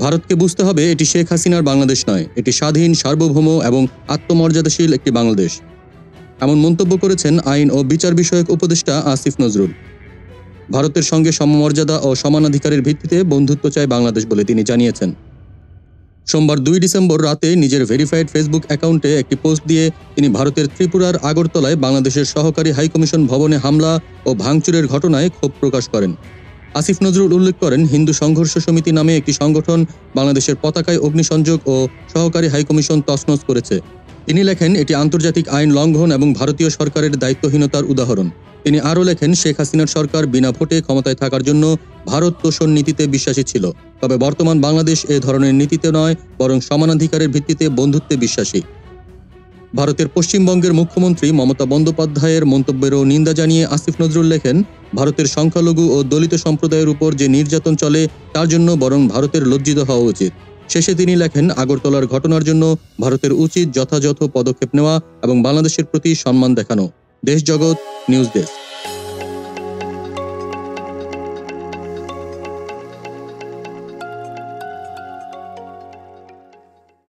ভারতকে বুঝতে হবে এটি শেখ হাসিনার বাংলাদেশ নয়, এটি স্বাধীন, সার্বভৌম এবং আত্মমর্যাদাশীল একটি বাংলাদেশ। এমন মন্তব্য করেছেন আইন ও বিচার বিষয়ক উপদেষ্টা আসিফ নজরুল। ভারতের সঙ্গে সমমর্যাদা ও সমানাধিকারের ভিত্তিতে বন্ধুত্ব চায় বাংলাদেশ বলে তিনি জানিয়েছেন। সোমবার 2 ডিসেম্বর রাতে নিজের ভেরিফাইড ফেসবুক অ্যাকাউন্টে একটি পোস্ট দিয়ে তিনি ভারতের ত্রিপুরার আগরতলায় বাংলাদেশের সহকারী হাইকমিশন ভবনে হামলা ও ভাঙচুরের ঘটনায় ক্ষোভ প্রকাশ করেন। আসিফ নজরুল উল্লেখ করেন, হিন্দু সংঘর্ষ সমিতি নামে একটি সংগঠন বাংলাদেশের পতাকায় অগ্নিসংযোগ ও সহকারী হাইকমিশন তছনছ করেছে। তিনি লেখেন, এটি আন্তর্জাতিক আইন লঙ্ঘন এবং ভারতীয় সরকারের দায়িত্বহীনতার উদাহরণ। তিনি আরও লেখেন, শেখ হাসিনার সরকার বিনা ভোটে ক্ষমতায় থাকার জন্য ভারত তোষণ নীতিতে বিশ্বাসী ছিল। তবে বর্তমান বাংলাদেশ এ ধরনের নীতিতে নয়, বরং সমানাধিকারের ভিত্তিতে বন্ধুত্বে বিশ্বাসী। ভারতের পশ্চিমবঙ্গের মুখ্যমন্ত্রী মমতা বন্দ্যোপাধ্যায়ের মন্তব্যেরও নিন্দা জানিয়ে আসিফ নজরুল লেখেন, ভারতের সংখ্যালঘু ও দলিত সম্প্রদায়ের উপর যে নির্যাতন চলে তার জন্য বরং ভারতের লজ্জিত হওয়া উচিত। শেষে তিনি লেখেন, আগরতলার ঘটনার জন্য ভারতের উচিত যথাযথ পদক্ষেপ নেওয়া এবং বাংলাদেশের প্রতি সম্মান দেখানো। দেশ জগৎ নিউজ ডেস্ক।